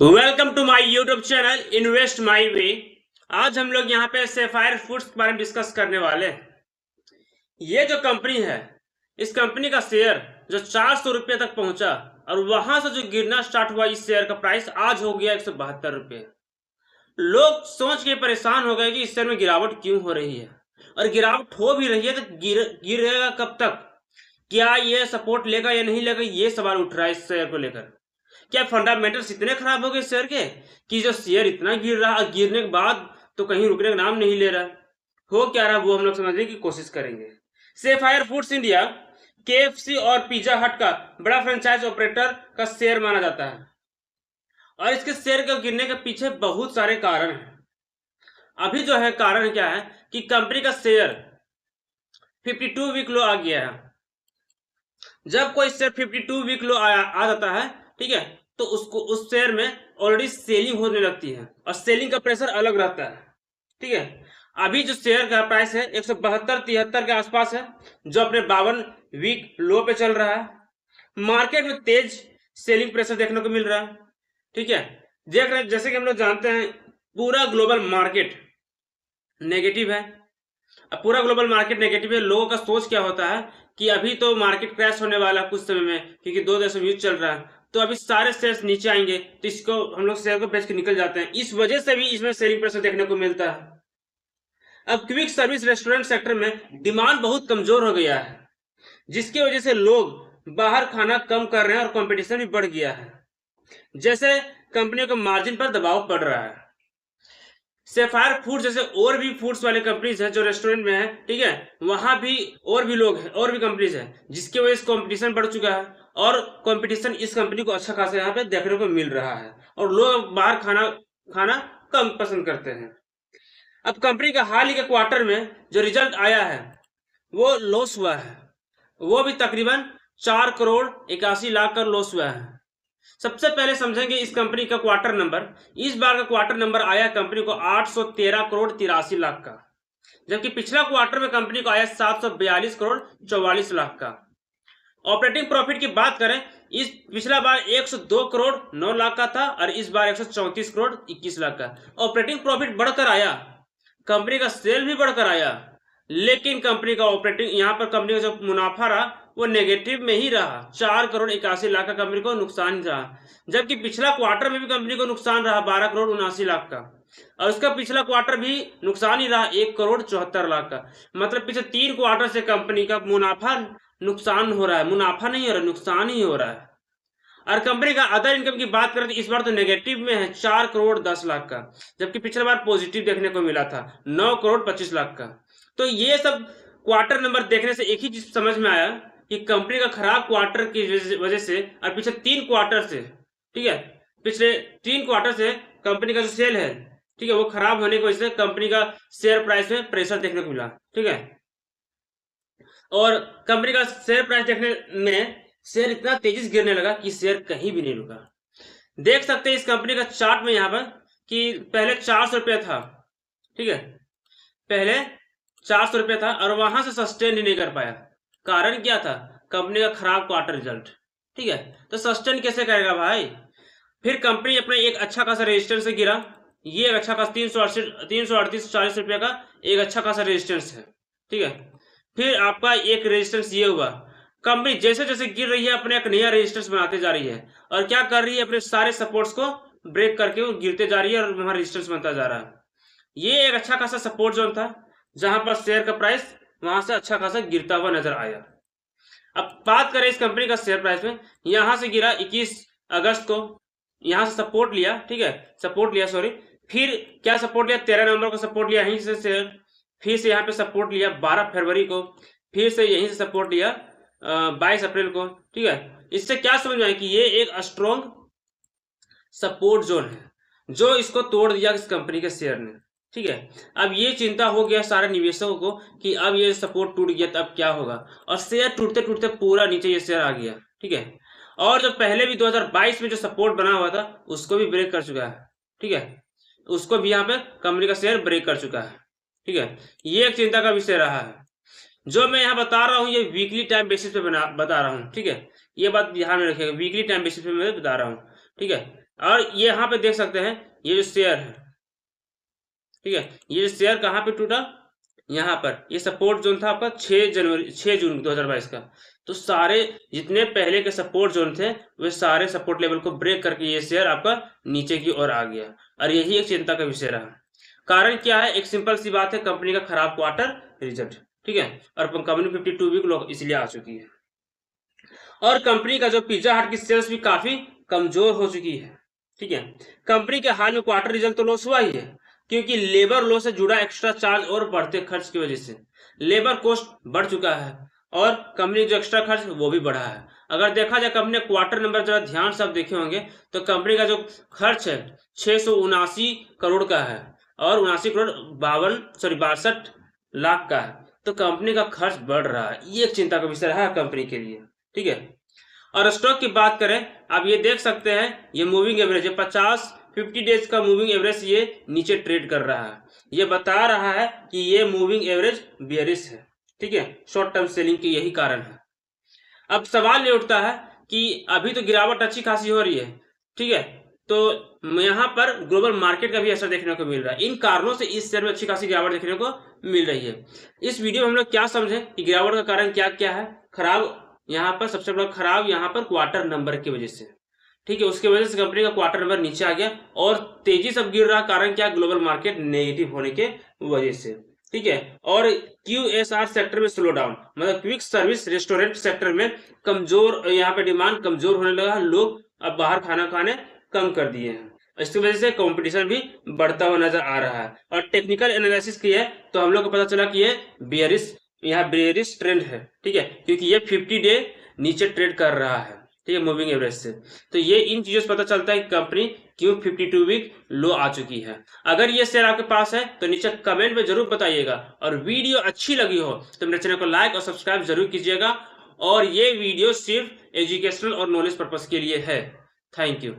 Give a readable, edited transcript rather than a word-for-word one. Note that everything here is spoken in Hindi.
Welcome to my YouTube channel invest my way. आज हम लोग यहाँ पे सेफायर फूड्स के बारे में डिस्कस करने वाले हैं। ये जो कंपनी है, इस कंपनी का शेयर जो 400 रुपये तक पहुंचा और वहां से जो गिरना स्टार्ट हुआ, इस शेयर का प्राइस आज हो गया 172 रुपये। लोग सोच के परेशान हो गए कि इस शेयर में गिरावट क्यों हो रही है, और गिरावट हो भी रही है तो गिरेगा कब तक, क्या ये सपोर्ट लेगा या नहीं लेगा, ये सवाल उठ रहा है इस शेयर को लेकर। क्या फंडामेंटल्स इतने खराब हो गए शेयर के कि जो शेयर इतना गिर रहा, गिरने के बाद तो कहीं रुकने का नाम नहीं ले रहा। हो क्या रहा वो हम लोग समझने की कोशिश करेंगे। सेफायर फूड्स इंडिया केएफसी और पिज्जा हट का बड़ा फ्रेंचाइज ऑपरेटर का शेयर माना जाता है, और इसके शेयर के गिरने के पीछे बहुत सारे कारण हैं। अभी जो है कारण क्या है कि कंपनी का शेयर 52 वीक लो आ गया है। जब कोई शेयर 52 वीक लो आ जाता है, ठीक है, तो उसको उस शेयर में ऑलरेडी सेलिंग होने लगती है और सेलिंग का प्रेशर अलग रहता है। ठीक है, अभी जो शेयर का प्राइस है 172-73 के आसपास है, जो अपने 52 वीक लो पे चल रहा है। मार्केट में तेज सेलिंग प्रेशर देखने को मिल रहा है। ठीक है, देख रहे हैं जैसे कि हम लोग जानते हैं पूरा ग्लोबल मार्केट नेगेटिव है। अब पूरा ग्लोबल मार्केट नेगेटिव है, लोगों का सोच क्या होता है कि अभी तो मार्केट क्रैश होने वाला है कुछ समय में, क्योंकि दो देशों में युद्ध चल रहा है, तो अभी सारे शेयर्स नीचे आएंगे, तो इसको हम लोग शेयर को बेच के निकल जाते हैं। इस वजह से भी इसमें सेलिंग प्रेशर देखने को मिलता है। अब क्विक सर्विस रेस्टोरेंट सेक्टर में डिमांड बहुत कमजोर हो गया है, जिसकी वजह से लोग बाहर खाना कम कर रहे हैं और कंपटीशन भी बढ़ गया है, जैसे कंपनियों के मार्जिन पर दबाव पड़ रहा है। सेफायर फूड जैसे और भी फूड्स वाले कंपनीज है जो रेस्टोरेंट में है, ठीक है, वहां भी और भी लोग हैं, और भी कंपनीज है, जिसकी वजह से कंपटीशन बढ़ चुका है, और कंपटीशन इस कंपनी को अच्छा खासा यहाँ पे देखने को मिल रहा है, और लोग बाहर खाना खाना कम पसंद करते हैं। अब कंपनी का हाल ही के क्वार्टर में जो रिजल्ट आया है वो लॉस हुआ है, वो भी तकरीबन 4 करोड़ 81 लाख का लॉस हुआ है। सबसे पहले समझेंगे इस कंपनी का क्वार्टर नंबर। इस बार का क्वार्टर नंबर आया कंपनी को 813 करोड़ 83 लाख का, जबकि पिछला क्वार्टर में कंपनी को आया 742 करोड़ 44 लाख का। ऑपरेटिंग प्रॉफिट की बात करें, इस पिछला बार 102 करोड़ 9 लाख का था, और इस बार 134 करोड़ 21 लाख का। ऑपरेटिंग प्रॉफिट बढ़कर आया, कंपनी का सेल भी बढ़कर आया, लेकिन कंपनी का ऑपरेटिंग यहाँ पर कंपनी का जो मुनाफा रहा वो नेगेटिव में ही रहा। 4 करोड़ 81 लाख का कंपनी को नुकसान रहा, जबकि पिछला क्वार्टर में भी कंपनी को नुकसान रहा 12 करोड़ 79 लाख का, और उसका पिछला क्वार्टर भी नुकसान ही रहा 1 करोड़ 74 लाख का। मतलब पिछले 3 क्वार्टर से कंपनी का मुनाफा नुकसान हो रहा है, मुनाफा नहीं हो रहा, नुकसान ही हो रहा है। और कंपनी का अदर इनकम की बात करें तो इस बार तो नेगेटिव में है 4 करोड़ 10 लाख का, जबकि पिछले बार पॉजिटिव देखने को मिला था 9 करोड़ 25 लाख का। तो ये सब क्वार्टर नंबर देखने से एक ही चीज समझ में आया कि कंपनी का खराब क्वार्टर की वजह से, और पिछले 3 क्वार्टर से, ठीक है, पिछले 3 क्वार्टर से कंपनी का जो सेल है, ठीक है, वो खराब होने की वजह से कंपनी का शेयर प्राइस में प्रेशर देखने को मिला। ठीक है, और कंपनी का शेयर प्राइस देखने में शेयर इतना तेजी से गिरने लगा कि शेयर कहीं भी नहीं रुका। देख सकते हैं इस कंपनी का चार्ट में यहाँ पर कि पहले 400 रुपया था, ठीक है, पहले 400 रुपया था, और वहां से सस्टेन ही नहीं कर पाया। कारण क्या था? कंपनी का खराब क्वार्टर रिजल्ट। ठीक है, तो सस्टेन कैसे करेगा भाई? फिर कंपनी अपने एक अच्छा खासा रेजिस्टेंस से गिरा। ये एक अच्छा खासा 338 रुपये का एक अच्छा खासा रेजिस्टेंस है। ठीक है, फिर आपका एक रेजिस्टेंस ये हुआ। कंपनी जैसे जैसे गिर रही है अपने एक नया रेजिस्टेंस बनाते जा रही है, और क्या कर रही है, अपने सारे सपोर्ट्स को ब्रेक करके वो गिरते जा रही है, और वहां रेजिस्टेंस बनता जा रहा है। ये एक अच्छा खासा सपोर्ट जोन था, जहां पर शेयर का प्राइस वहां से अच्छा खासा गिरता हुआ नजर आया। अब बात करें इस कंपनी का शेयर प्राइस में, यहां से गिरा 21 अगस्त को, यहां से सपोर्ट लिया, ठीक है, सपोर्ट लिया, सॉरी, फिर क्या सपोर्ट लिया, 13 नवंबर को सपोर्ट लिया यहीं से शेयर, फिर से यहाँ पे सपोर्ट लिया 12 फरवरी को, फिर से यहीं से सपोर्ट लिया 22 अप्रैल को। ठीक है, इससे क्या समझ में आया कि ये एक स्ट्रॉन्ग सपोर्ट जोन है, जो इसको तोड़ दिया इस कंपनी के शेयर ने। ठीक है, अब ये चिंता हो गया सारे निवेशकों को कि अब ये सपोर्ट टूट गया तो अब क्या होगा, और शेयर टूटते टूटते पूरा नीचे ये शेयर आ गया। ठीक है, और जो पहले भी 2022 में जो सपोर्ट बना हुआ था उसको भी ब्रेक कर चुका है। ठीक है, उसको भी यहाँ पे कंपनी का शेयर ब्रेक कर चुका है। ठीक है, ये एक चिंता का विषय रहा है। जो मैं यहाँ बता रहा हूँ ये वीकली टाइम बेसिस पे बता रहा हूँ। ठीक है, ये बात ध्यान में रखिएगा, वीकली टाइम बेसिस पे मैं बता रहा हूँ। ठीक है, और ये यहाँ पे देख सकते हैं ये जो शेयर है, ठीक है, ये शेयर कहाँ पे टूटा, यहाँ पर। ये सपोर्ट जोन था आपका 6 जून 2022 का। तो सारे जितने पहले के सपोर्ट जोन थे वे सारे सपोर्ट लेवल को ब्रेक करके ये शेयर आपका नीचे की ओर आ गया, और यही एक चिंता का विषय रहा। कारण क्या है, एक सिंपल सी बात है, कंपनी का खराब क्वार्टर रिजल्ट, ठीक है, और कंपनी 52 वीक लो इसलिए आ चुकी है। और कंपनी का जो पिज्जा हट की सेल्स भी काफी कमजोर हो चुकी है, ठीक है। कंपनी के हाल में क्वार्टर रिजल्ट तो लॉस हुआ ही है, क्योंकि लेबर लॉ से जुड़ा एक्स्ट्रा चार्ज और बढ़ते खर्च की वजह से लेबर कॉस्ट बढ़ चुका है, और कंपनी जो एक्स्ट्रा खर्च वो भी बढ़ा है। अगर देखा जाए कंपनी क्वार्टर नंबर जरा ध्यान से आप देखे होंगे तो कंपनी का जो खर्च है 679 करोड़ का है, और 79 करोड़ 62 लाख का है। तो कंपनी का खर्च बढ़ रहा है, ये एक चिंता का विषय रहा है कंपनी के लिए, ठीक है। और स्टॉक की बात करें, आप ये देख सकते हैं ये मूविंग एवरेज है 50 डेज का मूविंग एवरेज ये नीचे ट्रेड कर रहा है। ये बता रहा है कि ये मूविंग एवरेज बेयरिश है, ठीक है, शॉर्ट टर्म सेलिंग के यही कारण है। अब सवाल ये उठता है कि अभी तो गिरावट अच्छी खासी हो रही है, ठीक है, तो यहाँ पर ग्लोबल मार्केट का भी असर देखने को मिल रहा है। इन कारणों से इस शेयर में अच्छी खासी गिरावट देखने को मिल रही है। इस वीडियो में हम लोग क्या समझे कि गिरावट का कारण क्या क्या है। खराब, यहाँ पर सबसे बड़ा खराब यहाँ पर क्वार्टर नंबर की वजह से, ठीक है, उसकी वजह से कंपनी का क्वार्टर नंबर नीचे आ गया, और तेजी से गिर रहा। कारण क्या, ग्लोबल मार्केट नेगेटिव होने के वजह से, ठीक है। और QSR सेक्टर में स्लो डाउन, मतलब क्विक सर्विस रेस्टोरेंट सेक्टर में कमजोर, यहाँ पे डिमांड कमजोर होने लगा, लोग अब बाहर खाना खाने कम कर दिए हैं। इसकी वजह से कंपटीशन भी बढ़ता हुआ नजर आ रहा है। और टेक्निकल एनालिसिस की है तो हम लोग को पता चला कि ये बेयरिश ट्रेंड है, ठीक है, क्योंकि ये 50 डे नीचे ट्रेड कर रहा है, ठीक है, मूविंग एवरेज से। तो ये इन चीजों से पता चलता है कि कंपनी क्यों 52 वीक लो आ चुकी है। अगर ये शेयर आपके पास है तो नीचे कमेंट में जरूर बताइएगा, और वीडियो अच्छी लगी हो तो मेरे चैनल को लाइक और सब्सक्राइब जरूर कीजिएगा। और ये वीडियो सिर्फ एजुकेशनल और नॉलेज पर्पज के लिए है। Thank you.